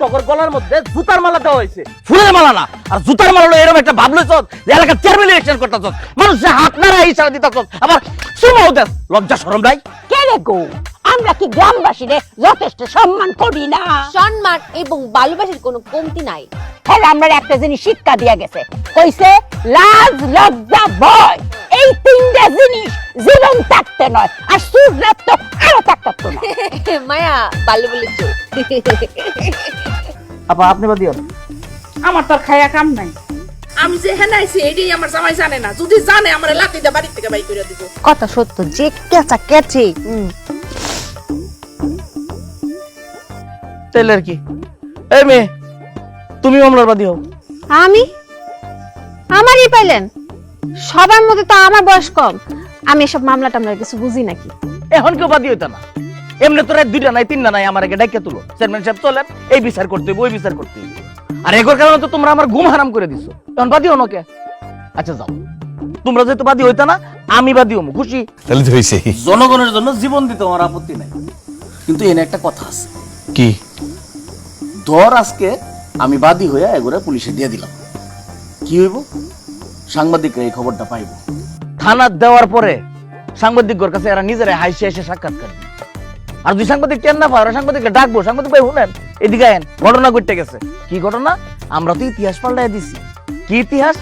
তগর গলার মধ্যে জুতার মালা দেওয়া হয়েছে, ফুলের মালা না। আর জুতার মালা এরকম একটা ভাবলেছ যে এলাকার চেয়ারম্যান ইলেকশন করতেছ, মানুষের হাত নাড়া ইশারা দিতেছ, আবার সুমাও দেশ, লজ্জা শরম নাই? কে রে গো, আমরা কি গ্রামবাসীরে যথেষ্ট সম্মান করি না? সম্মান এবং ভালোবাসার কোনো কমতি নাই। হ্যাঁ, আমরা একটা জিনিস শিক্ষা দিয়া গেছে, কইছে লাজ লজ্জা ভয় এই তিনটা জিনিস জীবন থাকতে নয়, আর সুররাত তো আরো থাকতো না। মায়া ভালো বলেছো। আপা আপনি বা দিও। আমার তো আর খায়া কাম নাই। আমি যে হেন আইছি এটাই আমার জামাই জানে না, যদি জানে আমার লাঠি দিয়ে বাড়ি থেকে বাই করে দিব। কথা সত্য, যে কেঁচা কেচে। তাইলে আর কি? এই মেয়ে, তুমি মামলার বাদী হও। আমি আমারই পাইলেন? সবার মধ্যে তো আমার বয়স কম, আমি এসব মামলা টামলার কিছু বুঝি নাকি। এখন কেউ বাদী হইতো না, এমনি তোরা দুইটা নাই তিনটা নাই আমার আগে ডাইকে তুলো, চেয়ারম্যান সাহেব চলেন, এই বিচার করতে হইব, ওই বিচার করতে হইব। আর এগোর কারণে তো তোমরা আমার ঘুম হারাম করে দিছো, এখন বাদী হনো কে? আচ্ছা যাও, তোমরা যেহেতু বাদী হইতা না, আমি বাদী হবো, খুশি? তাহলে তো হইছে। জনগণের জন্য জীবন দিতে আমার আপত্তি নাই, কিন্তু এনে একটা কথা আছে। কি? ধর আজকে আমি বাদী হইয়া এগোরে পুলিশে দিয়ে দিলাম, কি হইব? সাংবাদিকরা এই খবরটা পাইব, থানা দেওয়ার পরে সাংবাদিকদের কাছে এরা নিজেরাই হাসি হাসি সাক্ষাৎকার দিবে। আর দুই সাংবাদিক কেন না পারে, সাংবাদিকরা ডাকবো, সাংবাদিক ভাই শুনেন, এদিকে আয়েন, ঘটনা ঘটে গেছে। কি ঘটনা? আমরা তো ইতিহাস পাল্টাই দিছি। কি ইতিহাস?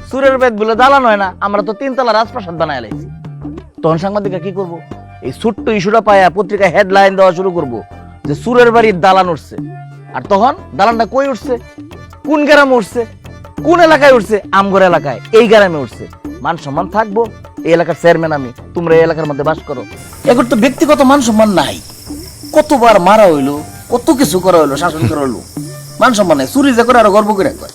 সুরের বেদ বলে দালান হয় না, আমরা তো তিনতলা রাজপ্রাসাদ বানায় লাইছি। তখন সাংবাদিকরা কি করব? এই ছোট্ট ইস্যুটা পায়া পত্রিকায় হেডলাইন দেওয়া শুরু করব যে সুরের বাড়ির দালান উঠছে। আর তখন দালানটা কই উঠছে, কোন গ্রামে উঠছে, কোন এলাকায় উঠছে? আমগর এলাকায়, এই গ্রামে উঠছে। মান সম্মান থাকবো? এই এলাকার চেয়ারম্যান আমি, তোমরা এই এলাকার মধ্যে বাস করো। এখন তো ব্যক্তিগত মান সম্মান নাই, কতবার মারা হইলো, কত কিছু করা হইলো, শাসন করা হইলো, মান সম্মান নাই। চুরি যে করে আরো গর্ব করে কয়।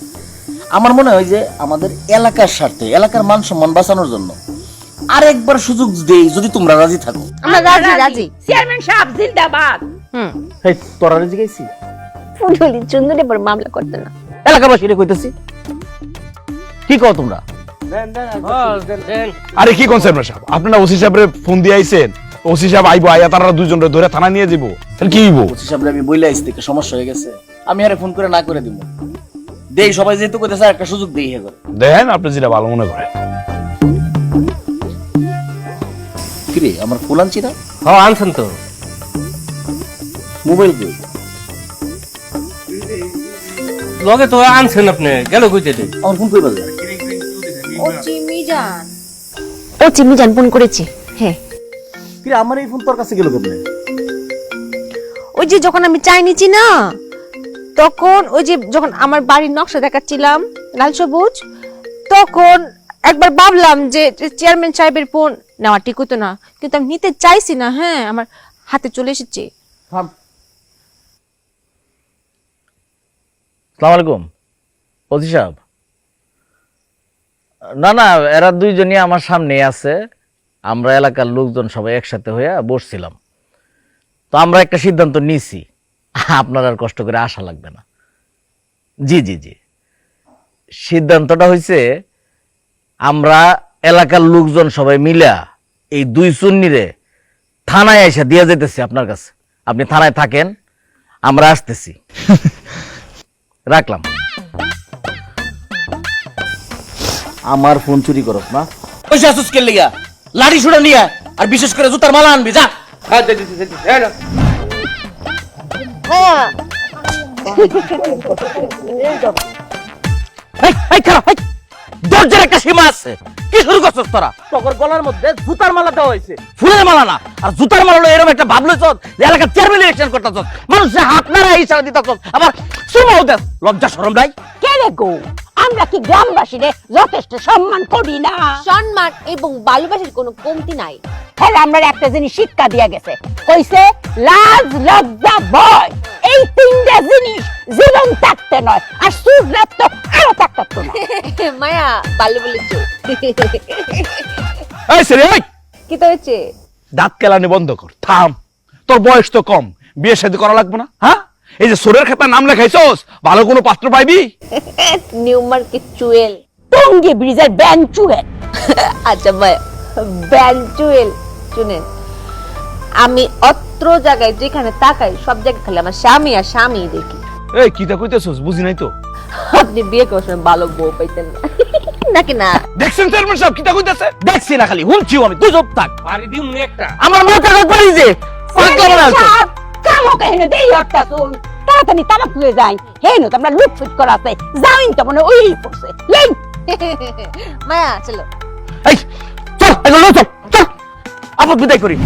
আমার মনে হয় যে আমাদের এলাকার স্বার্থে, এলাকার মান সম্মান বাঁচানোর জন্য আরেকবার সুযোগ দেই, যদি তোমরা রাজি থাকো। আমরা রাজি রাজি। চেয়ারম্যান সাহেব জিন্দাবাদ। এই তোরা রাজি গাইছি? ফুললি চুন্দরে পর মামলা করতে না। এলাকাবাসীরে কইতেছি, কি কও তোমরা? আরে কি কোন চেয়ারম্যান সাহেব, আপনারা ওসি সাহেবের ফোন দিয়ে আইছেন, ওসি সাহেব আইবো, আইয়া তারা দুইজনের ধরে থানা নিয়ে যাবো, তাহলে কি হইব? ওসি সাহেব আমি বইলে আইছি থেকে সমস্যা হয়ে গেছে, আমি আরে ফোন করে না করে দিব। দেই সবাই যেহেতু কইতেছে একটা সুযোগ দেই হে করে। দেন আপনি যেটা ভালো মনে করেন। কি রে, আমার ফোন আনছি না? হ্যাঁ আনছেন তো। মোবাইল কই? লগে তো আনছেন আপনি, গেল কইতে দে। আমার ফোন কই বাজে? ও চিমিজান ফোন করেছে। হ্যাঁ, কি রে, আমার এই ফোন তোর কাছে গেল কেমনে? ওই যে যখন আমি চাই নিছি না, তখন ওই যে যখন আমার বাড়ির নকশা দেখাচ্ছিলাম লাল সবুজ, তখন একবার ভাবলাম যে চেয়ারম্যান সাহেবের ফোন নেওয়া ঠিক হতো না, কিন্তু আমি নিতে চাইছি না। হ্যাঁ, আমার হাতে চলে এসেছে। থাম। আসসালামু আলাইকুম ওসি সাহেব। না না, এরা দুইজনই আমার সামনে আছে, আমরা এলাকার লোকজন সবাই একসাথে হয়ে বসছিলাম, তো আমরা একটা সিদ্ধান্ত নিছি, আপনার আর কষ্ট করে আসা লাগবে না। জি জি জি, সিদ্ধান্তটা হয়েছে আমরা এলাকার লোকজন সবাই মিলা এই দুই চুন্নিরে থানায় এসে দিয়ে যেতেছি আপনার কাছে, আপনি থানায় থাকেন, আমরা আসতেছি। রাখলাম। আমার ফোন চুরি করস না, পয়সা আসুস কে লিগা, লাঠি ছুড়া নিয়া, আর বিশেষ করে জুতার মালা আনবি, যা। দরজার একটা সীমা আছে, কি শুরু করছস তোরা? তগর গলার মধ্যে জুতার মালা দেওয়া হয়েছে, ফুলের মালা না। আর জুতার মালা এরকম একটা ভাবলেছ যে এলাকার চেয়ারম্যান ইলেকশন করতেছ, মানুষের হাত নাড়া ইশারা দিতেছ, আবার সুমাও দেশ, লজ্জা শরম নাই? কে রে গো, আমরা কি গ্রামবাসীরে যথেষ্ট সম্মান করি না? সম্মান এবং ভালোবাসার কোনো কমতি নাই। হ্যাঁ, আমরা একটা জিনিস শিক্ষা দিয়া গেছে, কইছে লাজ লজ্জা ভয় এই তিনটা জিনিস জীবন থাকতে নয়, আর সুররাত তো আরো থাকতো না। মায়া ভালো বলেছো। এই সেরে এই কি তো হয়েছে? দাঁত কেলানি বন্ধ কর, থাম। তোর বয়স তো কম, বিয়ে শাদী করা লাগবে না? হ্যাঁ, এই যে সোরের খাতার নাম লেখাইছস, ভালো কোনো পাত্র পাইবি? নিউ মার্কেট চুয়েল, টঙ্গী ব্রিজের ব্যাঞ্চুয়ে। আচ্ছা ভাই, ব্যাঞ্চুয়েল শুনেন, আমি যত্র জায়গায় যেখানে তাকাই সব জায়গায় খালি আমার স্বামী আর স্বামী দেখি। এই কিটা কইতেছস বুঝি নাই তো। আপনি বিয়ে করার সময় ভালো বউ পাইতেন না নাকি না? দেখছেন চেয়ারম্যান সাহেব কিটা কইতেছে? দেখছি না খালি হুনছিও আমি, তুই চুপ থাক। বাড়ি দিম না একটা। আমার মাথা কাট বাড়ি যে কামো কেন দেই হট্টা শুন তাড়াতাড়ি তারা তুলে যাই হেন তো আমরা লুটফুট করা আছে যাইন তো মনে ওই পড়ছে লেন মায়া চলো। এই চল এগুলো চল চল আপদ বিদায় করি।